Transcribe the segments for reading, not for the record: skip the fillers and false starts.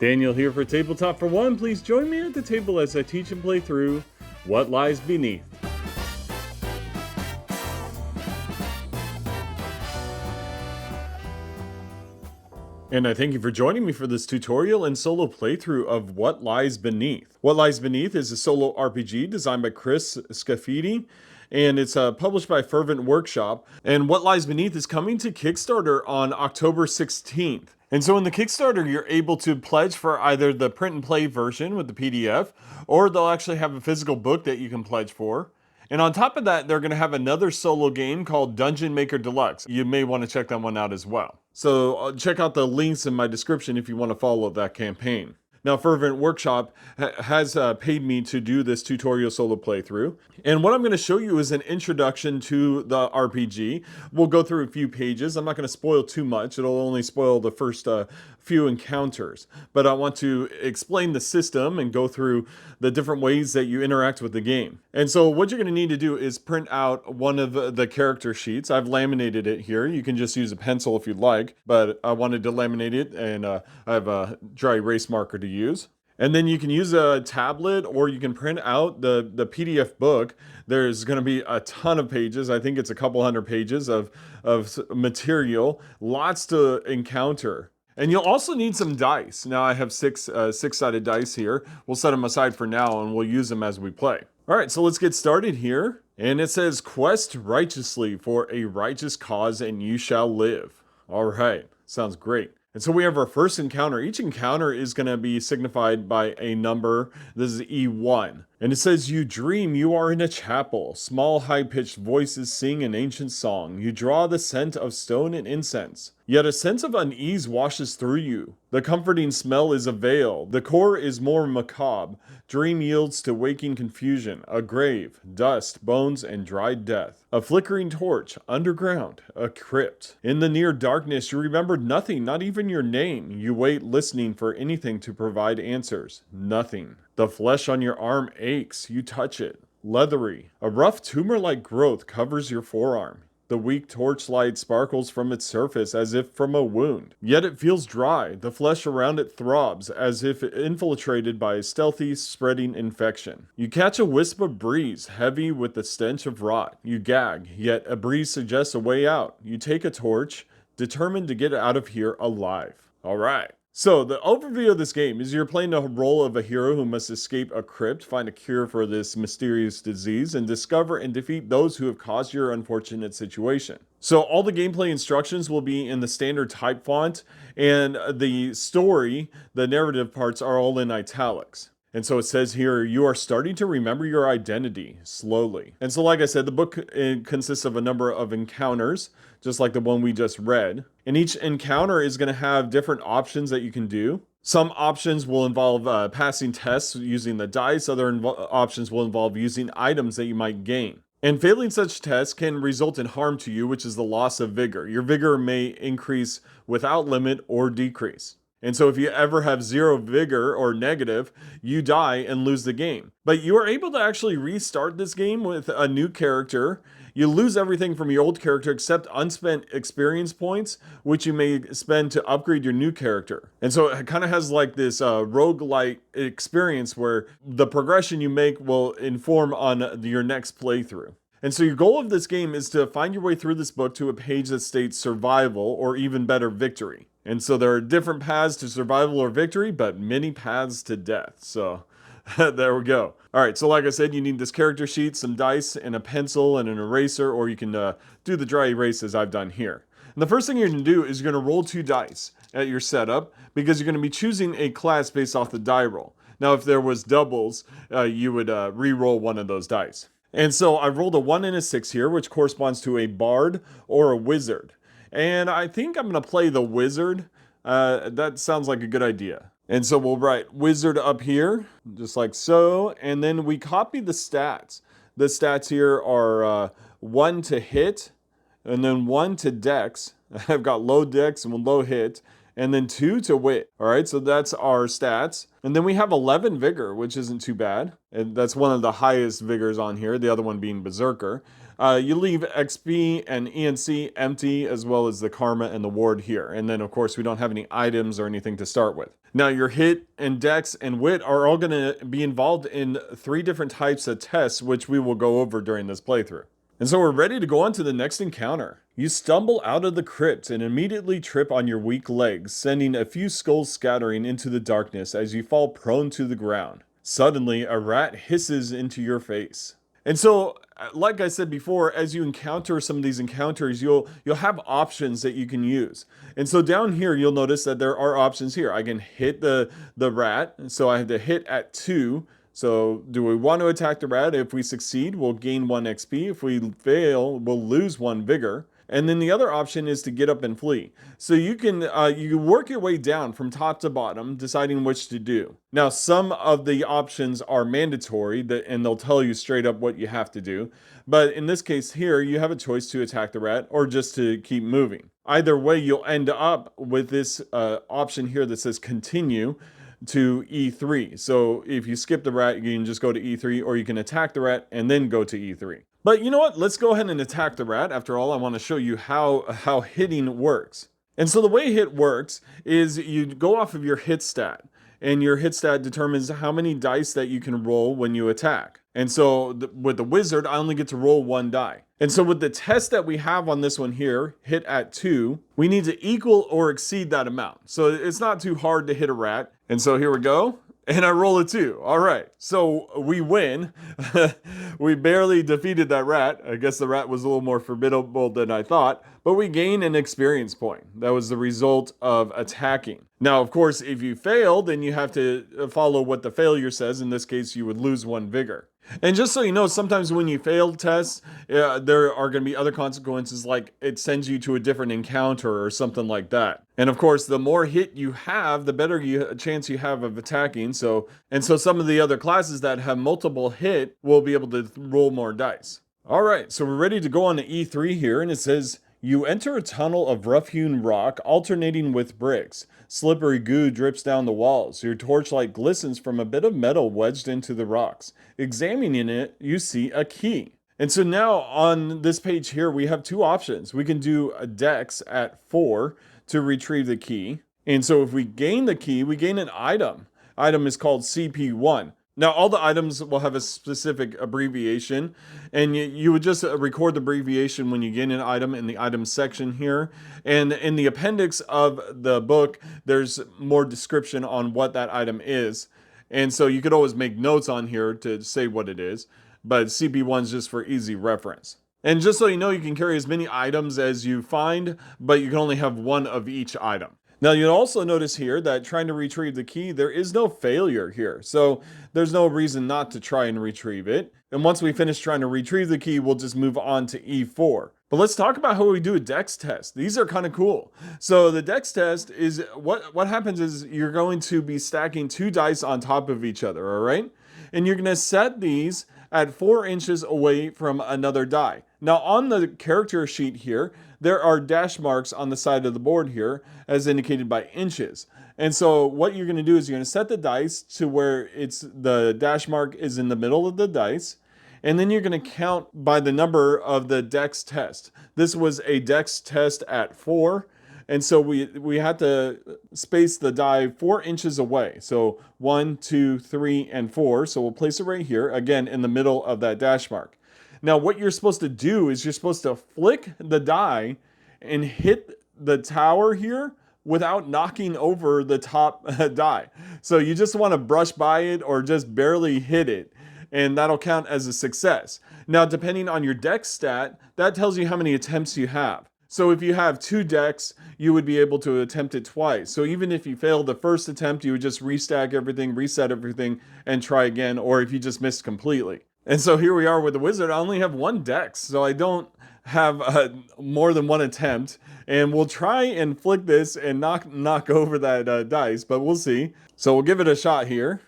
Daniel here for Tabletop for One. Please join me at the table as I teach and play through What Lies Beneath. And I thank you for joining me for this tutorial and solo playthrough of What Lies Beneath. What Lies Beneath is a solo RPG designed by Scaffidi, and it's published by Fervent Workshop. And What Lies Beneath is coming to Kickstarter on October 16th. And so in the Kickstarter, you're able to pledge for either the print and play version with the PDF, or they'll actually have a physical book that you can pledge for. And on top of that, they're going to have another solo game called Dungeon Maker Deluxe. You may want to check that one out as well. So check out the links in my description if you want to follow that campaign. Now, Fervent Workshop has paid me to do this tutorial solo playthrough. And what I'm going to show you is an introduction to the RPG. We'll go through a few pages. I'm not going to spoil too much. It'll only spoil the first few encounters. But I want to explain the system and go through the different ways that you interact with the game. And so what you're going to need to do is print out one of the character sheets. I've laminated it here. You can just use a pencil if you'd like, but I wanted to laminate it, and I have a dry erase marker to use. And then you can use a tablet, or you can print out the PDF book. There's going to be a ton of pages. I think it's a couple hundred pages of material, lots to encounter. And you'll also need some dice. Now I have six-sided dice here. We'll set them aside for now and we'll use them as we play. All right, so let's get started here. And it says, quest righteously for a righteous cause and you shall live. All right, sounds great. And so we have our first encounter. Each encounter is going to be signified by a number. This is E1. And it says, you dream you are in a chapel. Small, high-pitched voices sing an ancient song. You draw the scent of stone and incense. Yet a sense of unease washes through you. The comforting smell is a veil. The core is more macabre. Dream yields to waking confusion. A grave, dust, bones, and dried death. A flickering torch, underground, a crypt. In the near darkness, you remember nothing, not even your name. You wait listening for anything to provide answers. Nothing. The flesh on your arm aches. You touch it. Leathery. A rough tumor-like growth covers your forearm. The weak torchlight sparkles from its surface as if from a wound. Yet it feels dry. The flesh around it throbs as if infiltrated by a stealthy, spreading infection. You catch a wisp of breeze, heavy with the stench of rot. You gag, yet a breeze suggests a way out. You take a torch, determined to get out of here alive. All right. So the overview of this game is you're playing the role of a hero who must escape a crypt, find a cure for this mysterious disease, and discover and defeat those who have caused your unfortunate situation. So all the gameplay instructions will be in the standard type font, and the story, the narrative parts, are all in italics. And so it says here, you are starting to remember your identity slowly. And so like I said, the book consists of a number of encounters, just like the one we just read. And each encounter is going to have different options that you can do. Some options will involve passing tests using the dice. Other options will involve using items that you might gain. And failing such tests can result in harm to you, which is the loss of vigor. Your vigor may increase without limit or decrease. And so if you ever have zero vigor or negative, you die and lose the game. But you are able to actually restart this game with a new character. You lose everything from your old character except unspent experience points, which you may spend to upgrade your new character. And so it kind of has like this roguelike experience where the progression you make will inform on your next playthrough. And so your goal of this game is to find your way through this book to a page that states survival, or even better, victory. And so there are different paths to survival or victory, but many paths to death. So there we go. All right, so like I said, you need this character sheet, some dice, and a pencil and an eraser, or you can do the dry erase as I've done here. And the first thing you're going to do is you're going to roll 2 dice at your setup, because you're going to be choosing a class based off the die roll. Now, if there was doubles, you would re-roll one of those dice. And so I rolled a 1 and a 6 here, which corresponds to a bard or a wizard. And I think I'm going to play the wizard. That sounds like a good idea. And so we'll write wizard up here, just like so. And then we copy the stats. The stats here are 1 to hit, and then 1 to dex. I've got low dex and low hit. And then 2 to wit. All right, so that's our stats. And then we have 11 vigor, which isn't too bad. And that's one of the highest vigors on here, the other one being berserker. You leave XP and ENC empty, as well as the Karma and the Ward here. And then, of course, we don't have any items or anything to start with. Now, your hit and dex and wit are all going to be involved in 3 different types of tests, which we will go over during this playthrough. And so we're ready to go on to the next encounter. You stumble out of the crypt and immediately trip on your weak legs, sending a few skulls scattering into the darkness as you fall prone to the ground. Suddenly, a rat hisses into your face. And so, like I said before, as you encounter some of these encounters, you'll have options that you can use. And so down here, you'll notice that there are options here. I can hit the rat, so I have to hit at 2. So do we want to attack the rat? If we succeed, we'll gain 1 XP. If we fail, we'll lose 1 vigor. And then the other option is to get up and flee. So you can work your way down from top to bottom, deciding which to do. Now, some of the options are mandatory, and they'll tell you straight up what you have to do. But in this case here, you have a choice to attack the rat or just to keep moving. Either way, you'll end up with this option here that says continue to E3. So if you skip the rat, you can just go to E3, or you can attack the rat and then go to E3. But you know what? Let's go ahead and attack the rat. After all, I want to show you how hitting works. And so the way hit works is you go off of your hit stat, and your hit stat determines how many dice that you can roll when you attack. And so with the wizard, I only get to roll 1 die. And so with the test that we have on this one here, hit at 2, we need to equal or exceed that amount. So it's not too hard to hit a rat. And so here we go. And I roll a 2. All right. So we win. We barely defeated that rat. I guess the rat was a little more formidable than I thought. But we gain an experience point. That was the result of attacking. Now, of course, if you fail, then you have to follow what the failure says. In this case, you would lose 1 vigor. And just so you know, sometimes when you fail tests, there are going to be other consequences, like it sends you to a different encounter or something like that. And of course, the more hit you have, the better chance you have of attacking. So some of the other classes that have multiple hit will be able to roll more dice. All right, so we're ready to go on to E3 here, and it says, you enter a tunnel of rough-hewn rock alternating with bricks. Slippery goo drips down the walls. Your torchlight glistens from a bit of metal wedged into the rocks. Examining it, you see a key. And so now on this page here, we have 2 options. We can do a dex at 4 to retrieve the key. And so if we gain the key, we gain an item. Item is called CP1. Now, all the items will have a specific abbreviation, and you would just record the abbreviation when you gain an item in the item section here. And in the appendix of the book, there's more description on what that item is. And so you could always make notes on here to say what it is, but CP1 is just for easy reference. And just so you know, you can carry as many items as you find, but you can only have 1 of each item. Now, you'll also notice here that trying to retrieve the key, there is no failure here. So there's no reason not to try and retrieve it. And once we finish trying to retrieve the key, we'll just move on to E4. But let's talk about how we do a DEX test. These are kind of cool. So the DEX test is, what happens is you're going to be stacking 2 dice on top of each other, all right? And you're going to set these at 4 inches away from another die. Now on the character sheet here, there are dash marks on the side of the board here as indicated by inches. And so what you're going to do is you're going to set the dice to where the dash mark is in the middle of the dice. And then you're going to count by the number of the DEX test. This was a DEX test at 4. And so we had to space the die 4 inches away. So 1, 2, 3, and 4. So we'll place it right here, again, in the middle of that dash mark. Now, what you're supposed to do is you're supposed to flick the die and hit the tower here without knocking over the top die. So you just want to brush by it or just barely hit it, and that'll count as a success. Now, depending on your dex stat, that tells you how many attempts you have. So if you have 2 decks, you would be able to attempt it twice. So even if you failed the first attempt, you would just restack everything, reset everything, and try again, or if you just missed completely. And so here we are with the wizard. I only have 1 dex, so I don't have more than 1 attempt. And we'll try and flick this and knock over that dice, but we'll see. So we'll give it a shot here.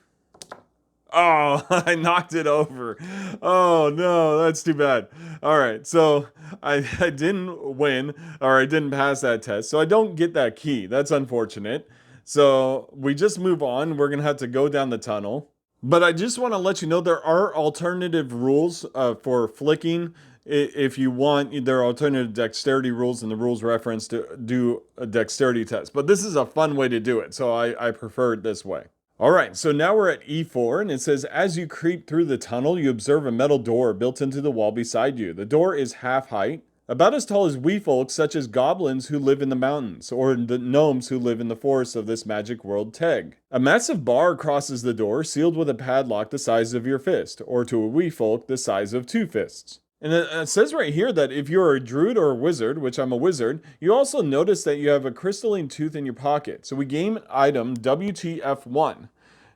Oh, I knocked it over. Oh no, that's too bad. All right, so I didn't win, or I didn't pass that test, so I don't get that key. That's unfortunate. So we just move on. We're gonna have to go down the tunnel. But I just want to let you know there are alternative rules for flicking if you want, there are alternative dexterity rules in the rules reference to do a dexterity test. But this is a fun way to do it, so I prefer it this way. All right, so now we're at E4, and it says, as you creep through the tunnel, you observe a metal door built into the wall beside you. The door is half height, about as tall as wee folk, such as goblins who live in the mountains, or the gnomes who live in the forests of this magic world Teg. A massive bar crosses the door, sealed with a padlock the size of your fist, or to a wee folk, the size of 2 fists. And it says right here that if you're a druid or a wizard, which I'm a wizard, you also notice that you have a crystalline tooth in your pocket. So we gain item WTF1.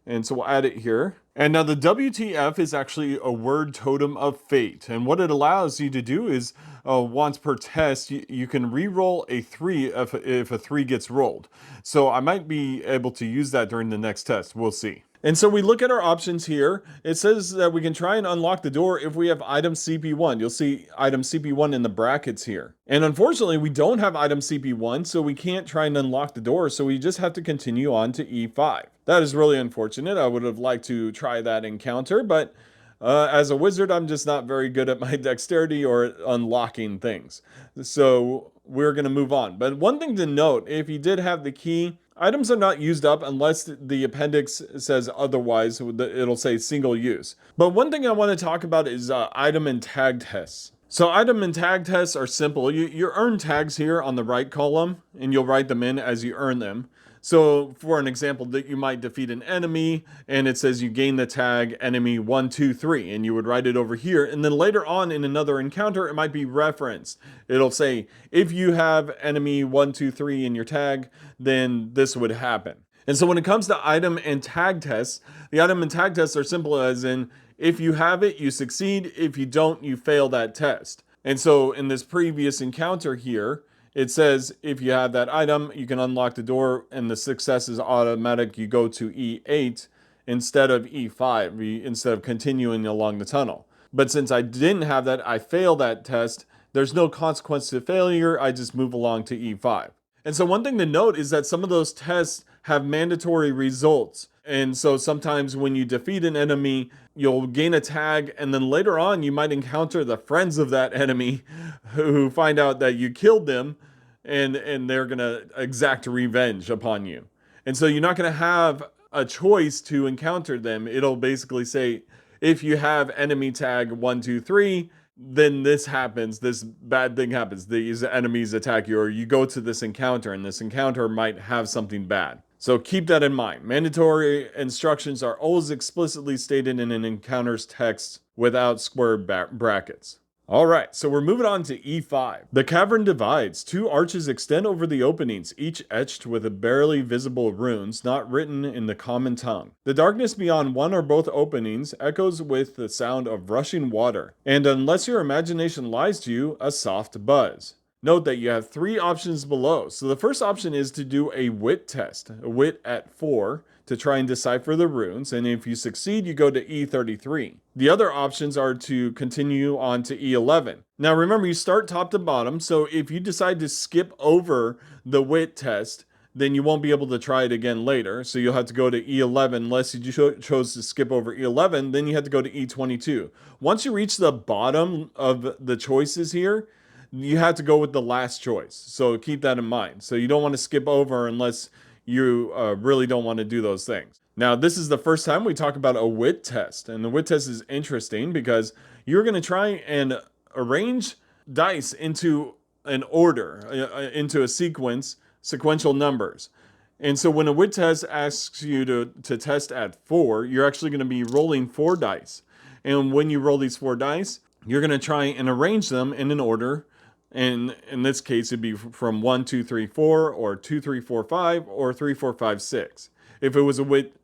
And so we'll add it here. And now the WTF is actually a word totem of fate. And what it allows you to do is once per test, you can re-roll a 3 if a 3 gets rolled. So I might be able to use that during the next test. We'll see. And so we look at our options here. It says that we can try and unlock the door if we have item CP1. You'll see item CP1 in the brackets here. And unfortunately, we don't have item CP1, so we can't try and unlock the door. So we just have to continue on to E5. That is really unfortunate. I would have liked to try that encounter, but as a wizard, I'm just not very good at my dexterity or unlocking things. So we're going to move on. But one thing to note, if you did have the key, items are not used up unless the appendix says otherwise. It'll say single use. But one thing I want to talk about is item and tag tests. So item and tag tests are simple. You earn tags here on the right column, and you'll write them in as you earn them. So for an example, that you might defeat an enemy and it says you gain the tag enemy 1, 2, 3, and you would write it over here. And then later on in another encounter, it might be referenced. It'll say, if you have enemy 1, 2, 3 in your tag, then this would happen. And so when it comes to item and tag tests, the item and tag tests are simple as in, if you have it, you succeed. If you don't, you fail that test. And so in this previous encounter here, it says if you have that item, you can unlock the door and the success is automatic. You go to E8 instead of E5, instead of continuing along the tunnel. But since I didn't have that, I failed that test. There's no consequence to failure. I just move along to E5. And so one thing to note is that some of those tests have mandatory results. And so sometimes when you defeat an enemy, you'll gain a tag, and then later on you might encounter the friends of that enemy who find out that you killed them, and they're going to exact revenge upon you. And so you're not going to have a choice to encounter them. It'll basically say, if you have enemy tag 1, 2, 3, then this happens, this bad thing happens, these enemies attack you, or you go to this encounter, and this encounter might have something bad. So keep that in mind. Mandatory instructions are always explicitly stated in an encounter's text without square brackets. All right, so we're moving on to E5. The cavern divides. 2 arches extend over the openings, each etched with barely visible runes not written in the common tongue. The darkness beyond one or both openings echoes with the sound of rushing water, and unless your imagination lies to you, a soft buzz. Note that you have 3 options below. So the first option is to do a WIT test, a WIT at 4, to try and decipher the runes, and if you succeed, you go to E33. The other options are to continue on to E11. Now remember, you start top to bottom, so if you decide to skip over the WIT test, then you won't be able to try it again later, so you'll have to go to E11. Unless you chose to skip over E11, then you have to go to E22. Once you reach the bottom of the choices here, you have to go with the last choice. So keep that in mind. So you don't want to skip over unless you really don't want to do those things. Now, this is the first time we talk about a WIT test. And the WIT test is interesting because you're going to try and arrange dice into an order, into a sequential numbers. And so when a WIT test asks you to test at 4, you're actually going to be rolling 4 dice. And when you roll these 4 dice, you're going to try and arrange them in an order. And in this case, it'd be from 1, 2, 3, 4, or 2, 3, 4, 5, or 3, 4, 5, 6. If it was a WIT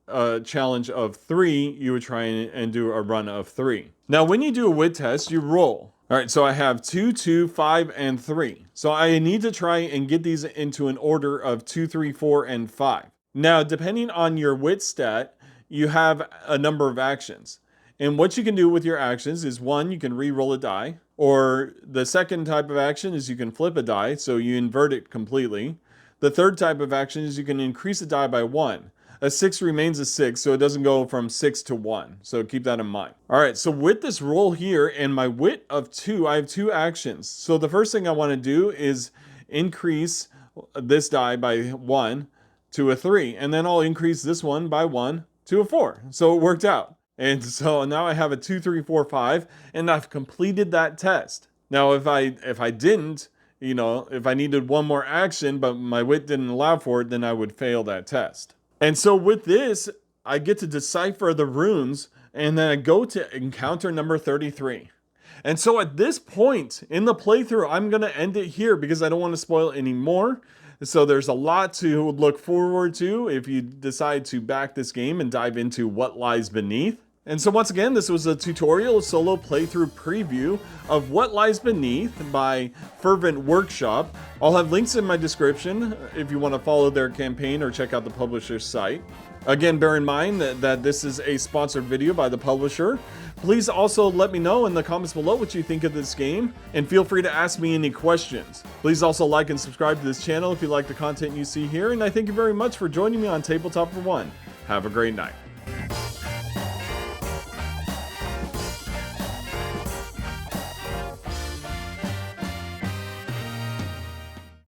challenge of 3, you would try and do a run of 3. Now, when you do a WIT test, you roll. All right, so I have 2, 2, 5, and 3. So I need to try and get these into an order of 2, 3, 4, and 5. Now, depending on your WIT stat, you have a number of actions. And what you can do with your actions is, 1, you can re-roll a die. Or the second type of action is you can flip a die, so you invert it completely. The third type of action is you can increase a die by 1. a 6 remains a 6, so it doesn't go from 6 to 1. So keep that in mind. All right, so with this roll here and my wit of 2, I have 2 actions. So the first thing I want to do is increase this die by 1 to a 3, and then I'll increase this one by 1 to a 4. So it worked out. And so now I have a 2, 3, 4, 5, and I've completed that test. Now, if I didn't, if I needed one more action, but my wit didn't allow for it, then I would fail that test. And so with this, I get to decipher the runes, and then I go to encounter number 33. And so at this point in the playthrough, I'm going to end it here because I don't want to spoil any more. So there's a lot to look forward to if you decide to back this game and dive into what lies beneath. And so once again, this was a tutorial, a solo playthrough preview of What Lies Beneath by Fervent Workshop. I'll have links in my description if you want to follow their campaign or check out the publisher's site. Again, bear in mind that this is a sponsored video by the publisher. Please also let me know in the comments below what you think of this game, and feel free to ask me any questions. Please also like and subscribe to this channel if you like the content you see here, and I thank you very much for joining me on Tabletop for One. Have a great night.